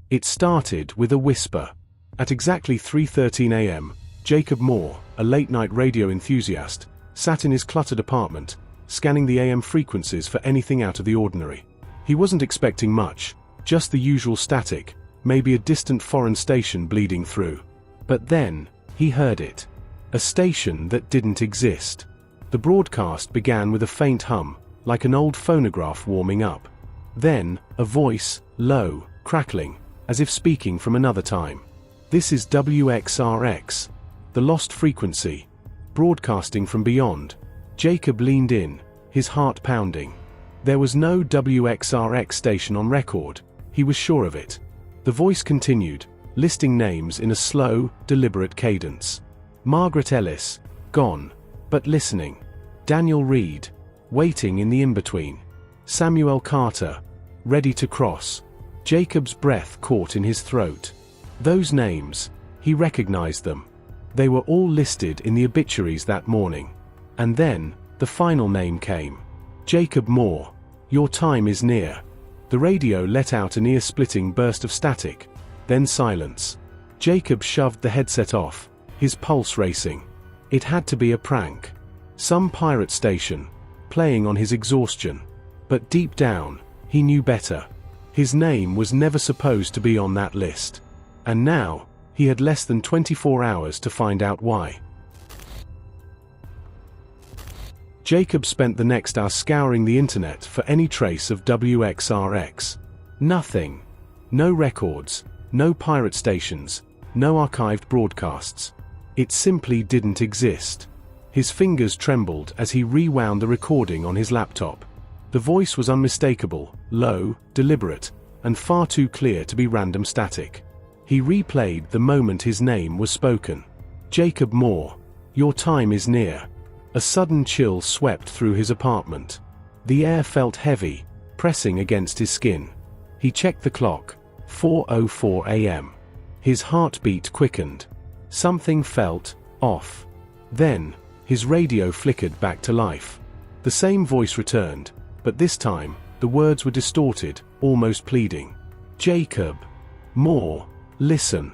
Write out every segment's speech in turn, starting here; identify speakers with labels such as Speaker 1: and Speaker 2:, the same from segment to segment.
Speaker 1: It started with a whisper. At exactly 3:13 a.m., Jacob Moore, a late-night radio enthusiast, sat in his cluttered apartment, scanning the AM frequencies for anything out of the ordinary. He wasn't expecting much, just the usual static, maybe a distant foreign station bleeding through. But then, he heard it. A station that didn't exist. The broadcast began with a faint hum, like an old phonograph warming up. Then, a voice, low, crackling, as if speaking from another time. "This is WXRX, the lost frequency, broadcasting from beyond." Jacob leaned in, his heart pounding. There was no WXRX station on record, he was sure of it. The voice continued, listing names in a slow, deliberate cadence. Margaret Ellis, gone, but listening. Daniel Reed, waiting in the in-between. Samuel Carter, ready to cross. Jacob's breath caught in his throat. Those names, he recognized them. They were all listed in the obituaries that morning. And then, the final name came. Jacob Moore, your time is near. The radio let out an ear-splitting burst of static, then silence. Jacob shoved the headset off, his pulse racing. It had to be a prank. Some pirate station, playing on his exhaustion. But deep down, he knew better. His name was never supposed to be on that list. And now, he had less than 24 hours to find out why. Jacob spent the next hour scouring the internet for any trace of WXRX. Nothing. No records, no pirate stations, no archived broadcasts. It simply didn't exist. His fingers trembled as he rewound the recording on his laptop. The voice was unmistakable, low, deliberate, and far too clear to be random static. He replayed the moment his name was spoken. Jacob Moore, your time is near. A sudden chill swept through his apartment. The air felt heavy, pressing against his skin. He checked the clock, 4:04 a.m. His heartbeat quickened. Something felt off. Then, his radio flickered back to life. The same voice returned, but this time, the words were distorted, almost pleading. Jacob Moore, listen.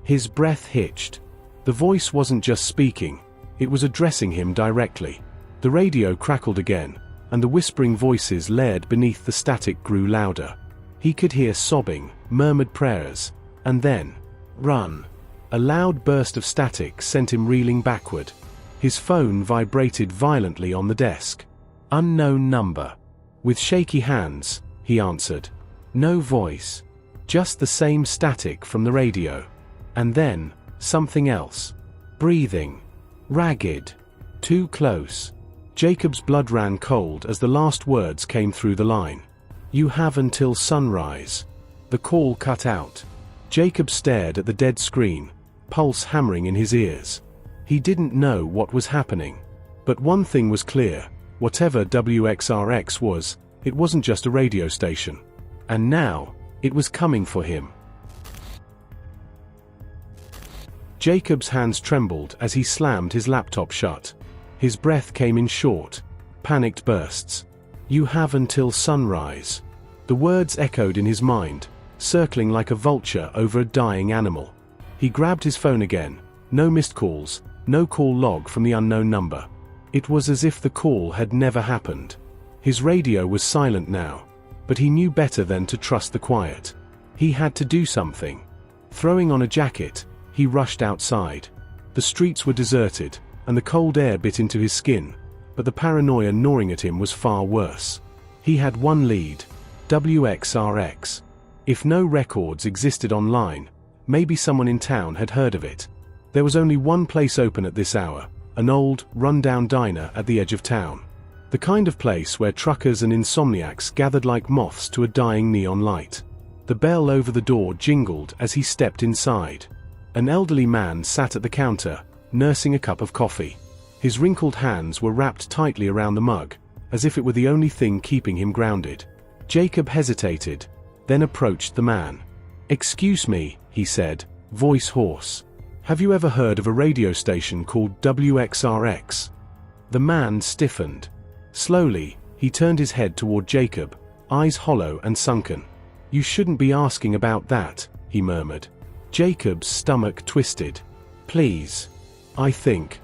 Speaker 1: His breath hitched. The voice wasn't just speaking, it was addressing him directly. The radio crackled again, and the whispering voices layered beneath the static grew louder. He could hear sobbing, murmured prayers, and then, run. A loud burst of static sent him reeling backward. His phone vibrated violently on the desk. Unknown number. With shaky hands, he answered. No voice. Just the same static from the radio. And then, something else. Breathing. Ragged. Too close. Jacob's blood ran cold as the last words came through the line. You have until sunrise. The call cut out. Jacob stared at the dead screen, pulse hammering in his ears. He didn't know what was happening. But one thing was clear, whatever WXRX was, it wasn't just a radio station. And now, it was coming for him. Jacob's hands trembled as he slammed his laptop shut. His breath came in short, panicked bursts. You have until sunrise. The words echoed in his mind, circling like a vulture over a dying animal. He grabbed his phone again. No missed calls, no call log from the unknown number. It was as if the call had never happened. His radio was silent now, but he knew better than to trust the quiet. He had to do something. Throwing on a jacket, he rushed outside. The streets were deserted, and the cold air bit into his skin, but the paranoia gnawing at him was far worse. He had one lead, WXRX. If no records existed online, maybe someone in town had heard of it. There was only one place open at this hour, an old, run-down diner at the edge of town. The kind of place where truckers and insomniacs gathered like moths to a dying neon light. The bell over the door jingled as he stepped inside. An elderly man sat at the counter, nursing a cup of coffee. His wrinkled hands were wrapped tightly around the mug, as if it were the only thing keeping him grounded. Jacob hesitated, then approached the man. Excuse me, he said, voice hoarse. Have you ever heard of a radio station called WXRX? The man stiffened. Slowly, he turned his head toward Jacob, eyes hollow and sunken. "You shouldn't be asking about that," he murmured. Jacob's stomach twisted. "Please. I think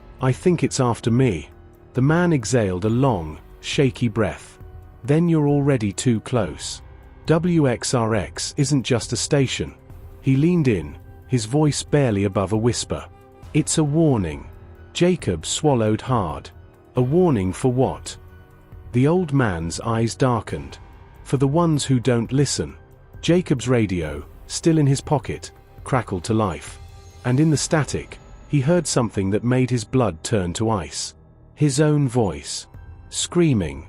Speaker 1: it's after me." The man exhaled a long, shaky breath. "Then you're already too close. WXRX isn't just a station." He leaned in, his voice barely above a whisper. "It's a warning." Jacob swallowed hard. "A warning for what?" The old man's eyes darkened. "For the ones who don't listen." Jacob's radio, still in his pocket, crackled to life. And in the static, he heard something that made his blood turn to ice. His own voice. Screaming.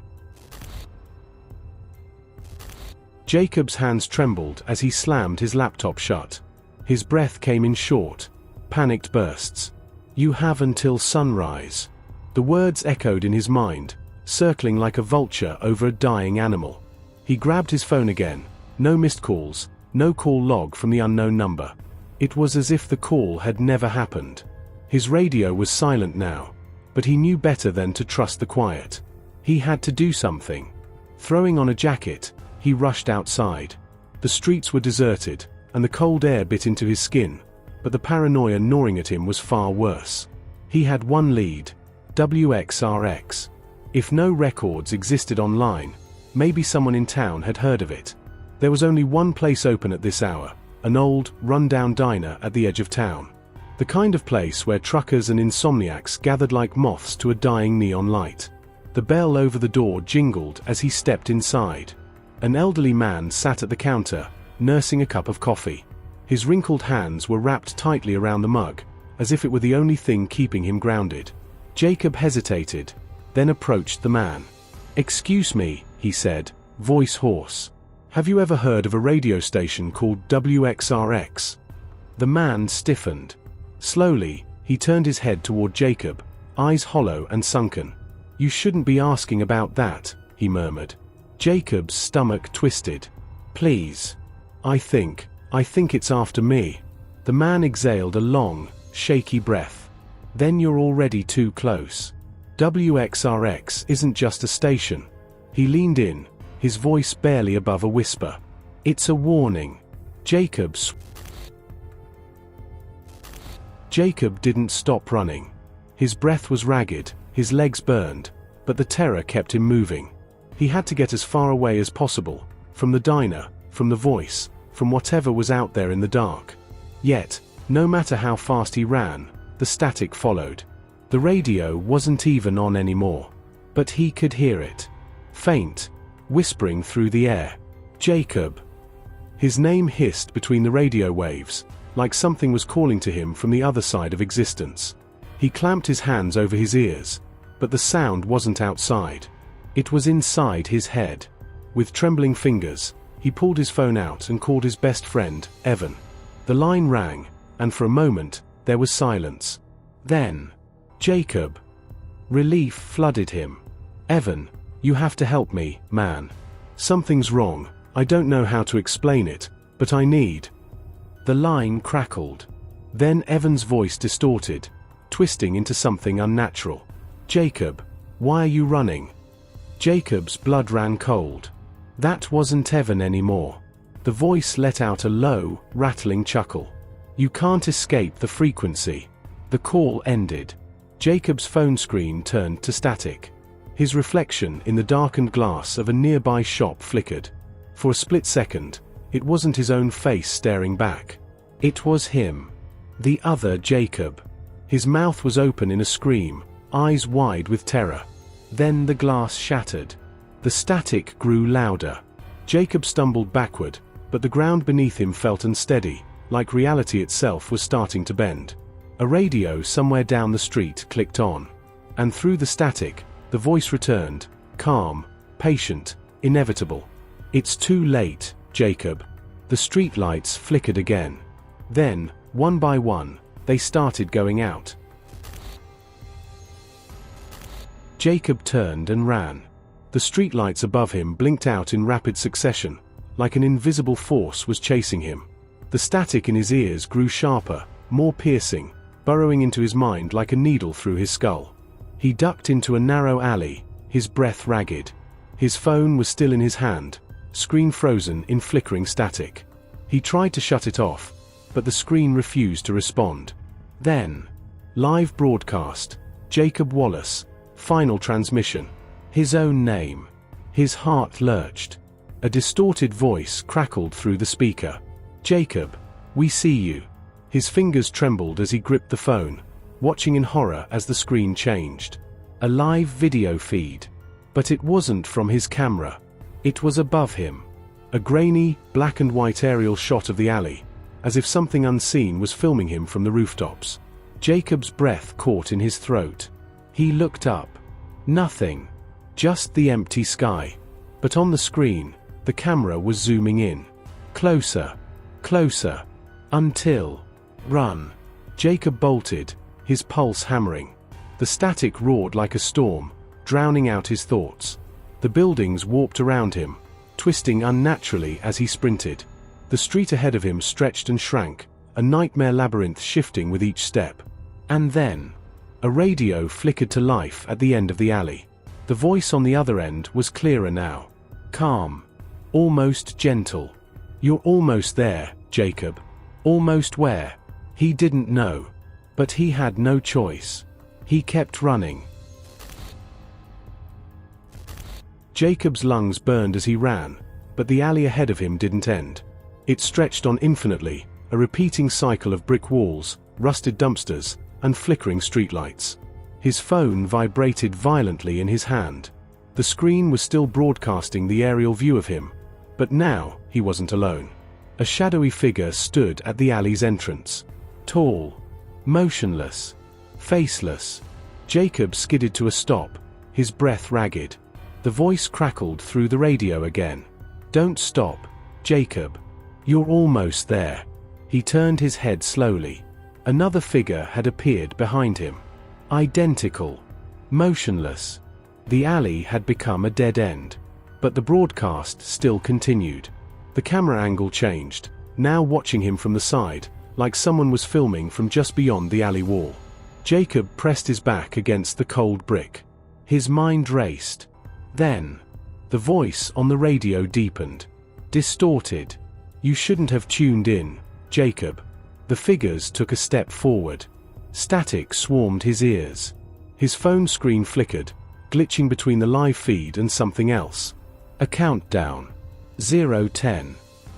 Speaker 1: Jacob's hands trembled as he slammed his laptop shut. His breath came in short, panicked bursts. "You have until sunrise." The words echoed in his mind, circling like a vulture over a dying animal. He grabbed his phone again. No missed calls, no call log from the unknown number. It was as if the call had never happened. His radio was silent now, but he knew better than to trust the quiet. He had to do something. Throwing on a jacket, he rushed outside. The streets were deserted, and the cold air bit into his skin, but the paranoia gnawing at him was far worse. He had one lead: WXRX. If no records existed online, maybe someone in town had heard of it. There was only one place open at this hour, an old, run-down diner at the edge of town. The kind of place where truckers and insomniacs gathered like moths to a dying neon light. The bell over the door jingled as he stepped inside. An elderly man sat at the counter, nursing a cup of coffee. His wrinkled hands were wrapped tightly around the mug, as if it were the only thing keeping him grounded. Jacob hesitated, then approached the man. "Excuse me," he said, voice hoarse. "Have you ever heard of a radio station called WXRX?" The man stiffened. Slowly, he turned his head toward Jacob, eyes hollow and sunken. "You shouldn't be asking about that," he murmured. Jacob's stomach twisted. "Please. I think it's after me." The man exhaled a long, shaky breath. "Then you're already too close. WXRX isn't just a station." He leaned in, his voice barely above a whisper. "It's a warning." Jacob didn't stop running. His breath was ragged, his legs burned, but the terror kept him moving. He had to get as far away as possible, from the diner, from the voice, from whatever was out there in the dark. Yet, no matter how fast he ran, the static followed. The radio wasn't even on anymore. But he could hear it. Faint, whispering through the air. "Jacob." His name hissed between the radio waves, like something was calling to him from the other side of existence. He clamped his hands over his ears, but the sound wasn't outside. It was inside his head. With trembling fingers, he pulled his phone out and called his best friend, Evan. The line rang, and for a moment, there was silence. Then, "Jacob." Relief flooded him. "Evan, you have to help me, man. Something's wrong, I don't know how to explain it, but I need." The line crackled. Then Evan's voice distorted, twisting into something unnatural. "Jacob, why are you running?" Jacob's blood ran cold. That wasn't Evan anymore. The voice let out a low, rattling chuckle. "You can't escape the frequency." The call ended. Jacob's phone screen turned to static. His reflection in the darkened glass of a nearby shop flickered. For a split second, it wasn't his own face staring back. It was him. The other Jacob. His mouth was open in a scream, eyes wide with terror. Then the glass shattered. The static grew louder. Jacob stumbled backward, but the ground beneath him felt unsteady, like reality itself was starting to bend. A radio somewhere down the street clicked on. And through the static, the voice returned, calm, patient, inevitable. "It's too late, Jacob." The streetlights flickered again. Then, one by one, they started going out. Jacob turned and ran. The streetlights above him blinked out in rapid succession, like an invisible force was chasing him. The static in his ears grew sharper, more piercing, burrowing into his mind like a needle through his skull. He ducked into a narrow alley, his breath ragged. His phone was still in his hand, screen frozen in flickering static. He tried to shut it off, but the screen refused to respond. Then, live broadcast, Jacob Wallace, final transmission. His own name. His heart lurched. A distorted voice crackled through the speaker. "Jacob, we see you." His fingers trembled as he gripped the phone, watching in horror as the screen changed. A live video feed. But it wasn't from his camera. It was above him. A grainy, black and white aerial shot of the alley, as if something unseen was filming him from the rooftops. Jacob's breath caught in his throat. He looked up. Nothing. Just the empty sky. But on the screen, the camera was zooming in. Closer. Closer. Until. Run. Jacob bolted, his pulse hammering. The static roared like a storm, drowning out his thoughts. The buildings warped around him, twisting unnaturally as he sprinted. The street ahead of him stretched and shrank, a nightmare labyrinth shifting with each step. And then, a radio flickered to life at the end of the alley. The voice on the other end was clearer now. Calm. Almost gentle. "You're almost there, Jacob." Almost where? He didn't know. But he had no choice. He kept running. Jacob's lungs burned as he ran, but the alley ahead of him didn't end. It stretched on infinitely, a repeating cycle of brick walls, rusted dumpsters, and flickering streetlights. His phone vibrated violently in his hand. The screen was still broadcasting the aerial view of him, but now he wasn't alone. A shadowy figure stood at the alley's entrance. Tall, motionless, faceless. Jacob skidded to a stop, his breath ragged. The voice crackled through the radio again. "Don't stop, Jacob. You're almost there." He turned his head slowly. Another figure had appeared behind him. Identical. Motionless. The alley had become a dead end. But the broadcast still continued. The camera angle changed, now watching him from the side, like someone was filming from just beyond the alley wall. Jacob pressed his back against the cold brick. His mind raced. Then, the voice on the radio deepened. Distorted. "You shouldn't have tuned in, Jacob." The figures took a step forward. Static swarmed his ears. His phone screen flickered, glitching between the live feed and something else. A countdown. 0:10.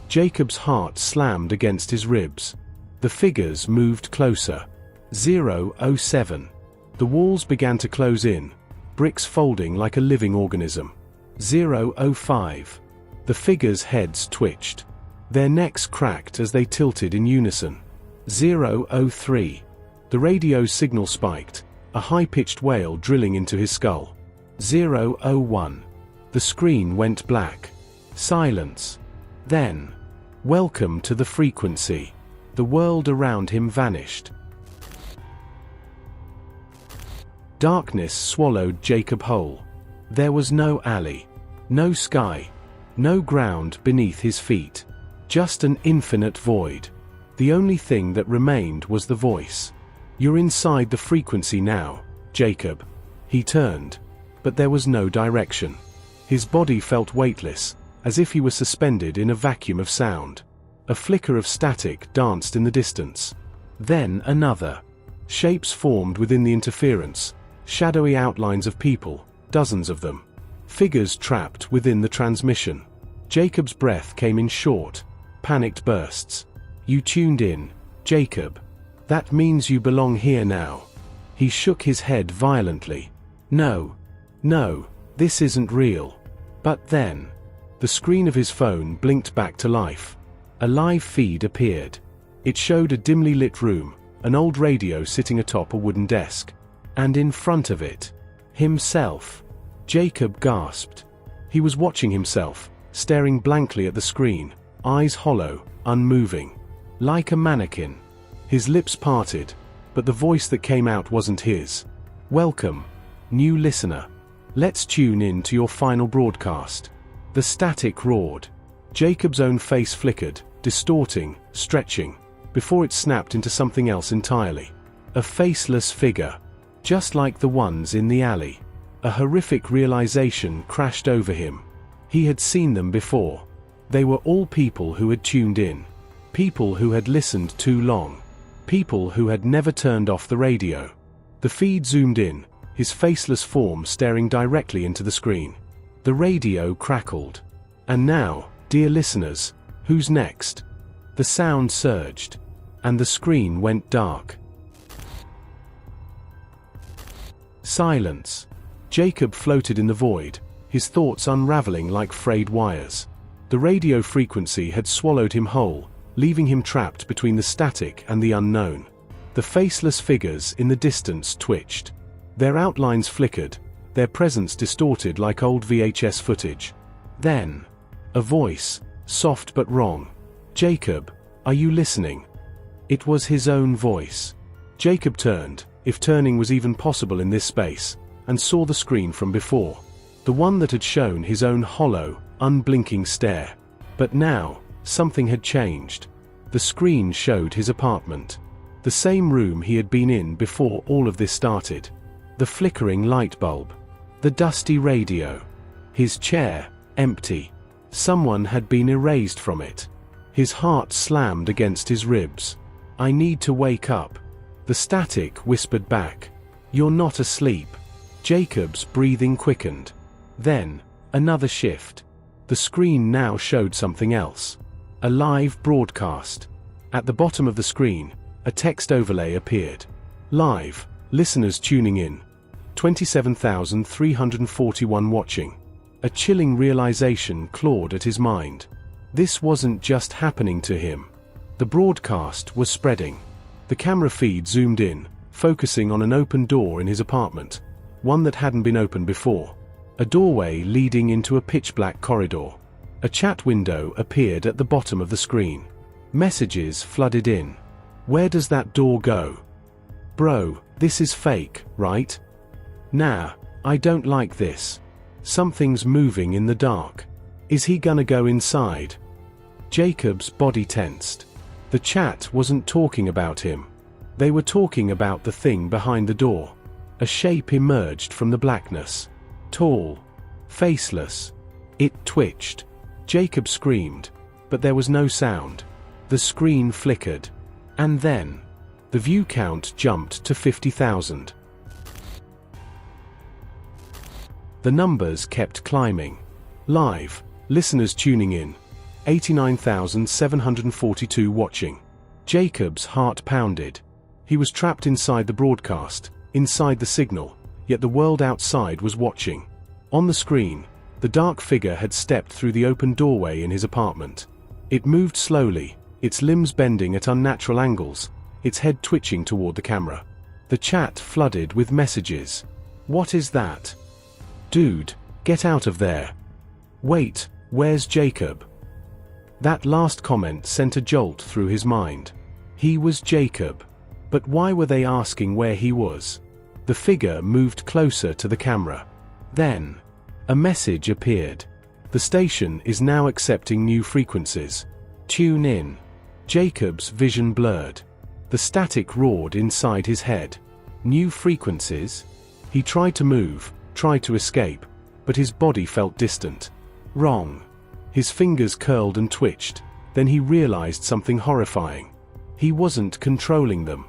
Speaker 1: Jacob's heart slammed against his ribs. The figures moved closer. 0:07. The walls began to close in, bricks folding like a living organism. 0:05. The figures' heads twitched. Their necks cracked as they tilted in unison. 0:03. The radio's signal spiked, a high-pitched wail drilling into his skull. 0:01. The screen went black. Silence. Then, "Welcome to the frequency." The world around him vanished. Darkness swallowed Jacob whole. There was no alley, no sky, no ground beneath his feet. Just an infinite void. The only thing that remained was the voice. "You're inside the frequency now, Jacob." He turned, but there was no direction. His body felt weightless, as if he was suspended in a vacuum of sound. A flicker of static danced in the distance. Then another. Shapes formed within the interference, shadowy outlines of people, dozens of them. Figures trapped within the transmission. Jacob's breath came in short, panicked bursts. "You tuned in, Jacob. That means you belong here now." He shook his head violently. No, this isn't real." But then, the screen of his phone blinked back to life. A live feed appeared. It showed a dimly lit room, an old radio sitting atop a wooden desk. And in front of it, himself. Jacob gasped. He was watching himself, staring blankly at the screen, eyes hollow, unmoving. Like a mannequin. His lips parted, but the voice that came out wasn't his. "Welcome, new listener. Let's tune in to your final broadcast." The static roared. Jacob's own face flickered, distorting, stretching, before it snapped into something else entirely. A faceless figure. Just like the ones in the alley. A horrific realization crashed over him. He had seen them before. They were all people who had tuned in. People who had listened too long. People who had never turned off the radio. The feed zoomed in, his faceless form staring directly into the screen. The radio crackled. And now, dear listeners, who's next? The sound surged. And the screen went dark. Silence. Jacob floated in the void, his thoughts unraveling like frayed wires. The radio frequency had swallowed him whole, leaving him trapped between the static and the unknown. The faceless figures in the distance twitched. Their outlines flickered, their presence distorted like old VHS footage. Then, a voice, soft but wrong. "Jacob, are you listening?" It was his own voice. Jacob turned, if turning was even possible in this space, and saw the screen from before. The one that had shown his own hollow, unblinking stare. But now, something had changed. The screen showed his apartment. The same room he had been in before all of this started. The flickering light bulb. The dusty radio. His chair, empty. Someone had been erased from it. His heart slammed against his ribs. "I need to wake up." The static whispered back. "You're not asleep." Jacob's breathing quickened. Then, another shift. The screen now showed something else. A live broadcast. At the bottom of the screen, a text overlay appeared. "Live, listeners tuning in. 27,341 watching." A chilling realization clawed at his mind. This wasn't just happening to him. The broadcast was spreading. The camera feed zoomed in, focusing on an open door in his apartment, one that hadn't been opened before. A doorway leading into a pitch-black corridor. A chat window appeared at the bottom of the screen. Messages flooded in. "Where does that door go? Bro, this is fake, right? Nah, I don't like this. Something's moving in the dark. Is he gonna go inside?" Jacob's body tensed. The chat wasn't talking about him. They were talking about the thing behind the door. A shape emerged from the blackness. Tall. Faceless. It twitched. Jacob screamed, but there was no sound. The screen flickered. And then, the view count jumped to 50,000. The numbers kept climbing. Live, listeners tuning in. 89,742 watching. Jacob's heart pounded. He was trapped inside the broadcast, inside the signal, yet the world outside was watching. On the screen, the dark figure had stepped through the open doorway in his apartment. It moved slowly, its limbs bending at unnatural angles, its head twitching toward the camera. The chat flooded with messages. "What is that? Dude, get out of there. Wait, where's Jacob?" That last comment sent a jolt through his mind. He was Jacob. But why were they asking where he was? The figure moved closer to the camera. Then, a message appeared. "The station is now accepting new frequencies. Tune in." Jacob's vision blurred. The static roared inside his head. New frequencies? He tried to move, tried to escape, but his body felt distant. Wrong. His fingers curled and twitched, then he realized something horrifying. He wasn't controlling them.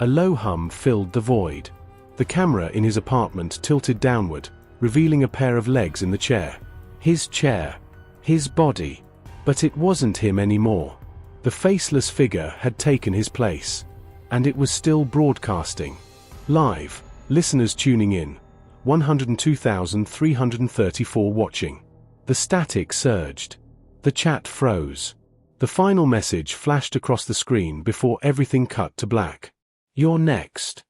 Speaker 1: A low hum filled the void. The camera in his apartment tilted downward, revealing a pair of legs in the chair. His chair. His body. But it wasn't him anymore. The faceless figure had taken his place. And it was still broadcasting. Live, listeners tuning in. 102,334 watching. The static surged. The chat froze. The final message flashed across the screen before everything cut to black. "You're next."